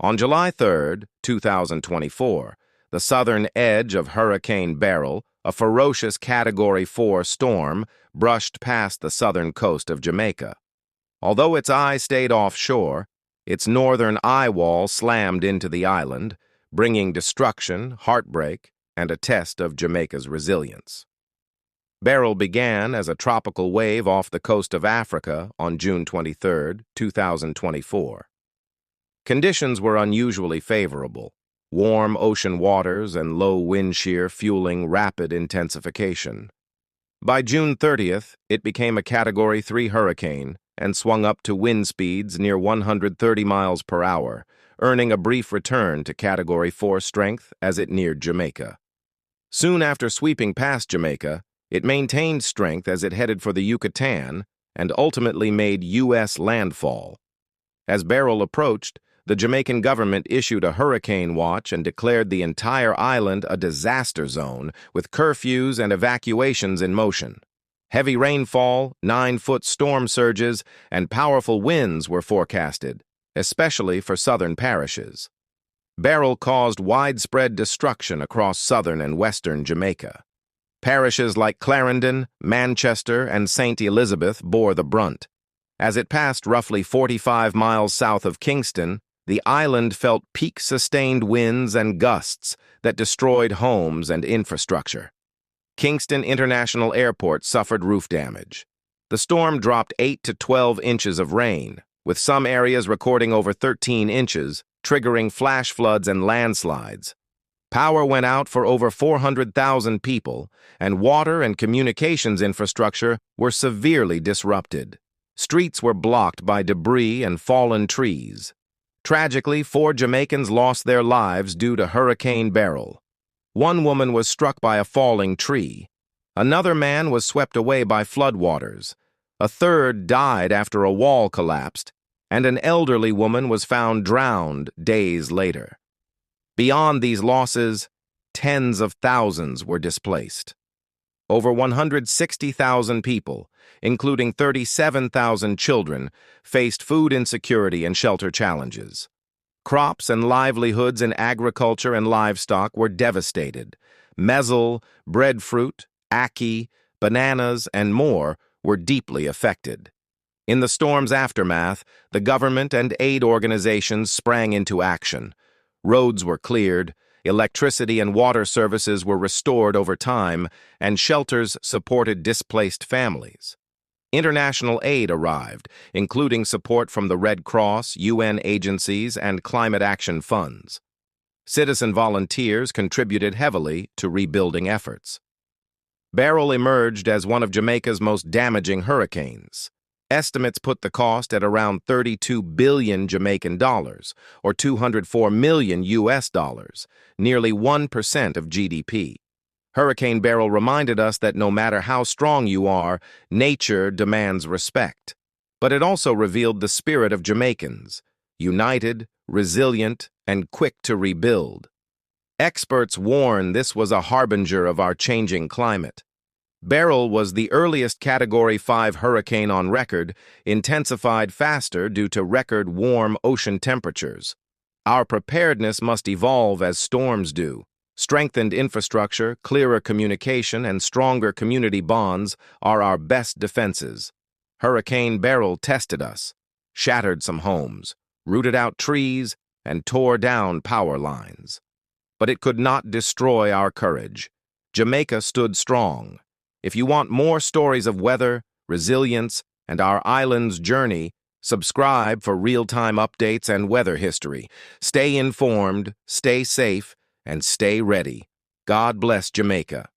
On July 3, 2024, the southern edge of Hurricane Beryl, a ferocious Category 4 storm, brushed past the southern coast of Jamaica. Although its eye stayed offshore, its northern eye wall slammed into the island, bringing destruction, heartbreak, and a test of Jamaica's resilience. Beryl began as a tropical wave off the coast of Africa on June 23, 2024. Conditions were unusually favorable, warm ocean waters and low wind shear fueling rapid intensification. By June 30th, it became a Category 3 hurricane and swung up to wind speeds near 130 miles per hour, earning a brief return to Category 4 strength as it neared Jamaica. Soon after sweeping past Jamaica, it maintained strength as it headed for the Yucatan and ultimately made U.S. landfall. As Beryl approached, the Jamaican government issued a hurricane watch and declared the entire island a disaster zone, with curfews and evacuations in motion. Heavy rainfall, 9-foot storm surges, and powerful winds were forecasted, especially for southern parishes. Beryl caused widespread destruction across southern and western Jamaica. Parishes like Clarendon, Manchester, and St. Elizabeth bore the brunt. As it passed roughly 45 miles south of Kingston, the island felt peak-sustained winds and gusts that destroyed homes and infrastructure. Kingston International Airport suffered roof damage. The storm dropped 8 to 12 inches of rain, with some areas recording over 13 inches, triggering flash floods and landslides. Power went out for over 400,000 people, and water and communications infrastructure were severely disrupted. Streets were blocked by debris and fallen trees. Tragically, 4 Jamaicans lost their lives due to Hurricane Beryl. One woman was struck by a falling tree. Another man was swept away by floodwaters. A third died after a wall collapsed, and an elderly woman was found drowned days later. Beyond these losses, tens of thousands were displaced. Over 160,000 people, including 37,000 children, faced food insecurity and shelter challenges. Crops and livelihoods in agriculture and livestock were devastated. Mezzel, breadfruit, ackee, bananas, and more were deeply affected. In the storm's aftermath, the government and aid organizations sprang into action. Roads were cleared, electricity and water services were restored over time, and shelters supported displaced families. International aid arrived, including support from the Red Cross, UN agencies, and climate action funds. Citizen volunteers contributed heavily to rebuilding efforts. Beryl emerged as one of Jamaica's most damaging hurricanes. Estimates put the cost at around 32 billion Jamaican dollars, or 204 million US dollars, nearly 1% of GDP. Hurricane Beryl reminded us that no matter how strong you are, nature demands respect. But it also revealed the spirit of Jamaicans, united, resilient, and quick to rebuild. Experts warn this was a harbinger of our changing climate. Beryl was the earliest Category 5 hurricane on record, intensified faster due to record warm ocean temperatures. Our preparedness must evolve as storms do. Strengthened infrastructure, clearer communication, and stronger community bonds are our best defenses. Hurricane Beryl tested us, shattered some homes, rooted out trees, and tore down power lines. But it could not destroy our courage. Jamaica stood strong. If you want more stories of weather, resilience, and our island's journey, subscribe for real-time updates and weather history. Stay informed, stay safe, and stay ready. God bless Jamaica.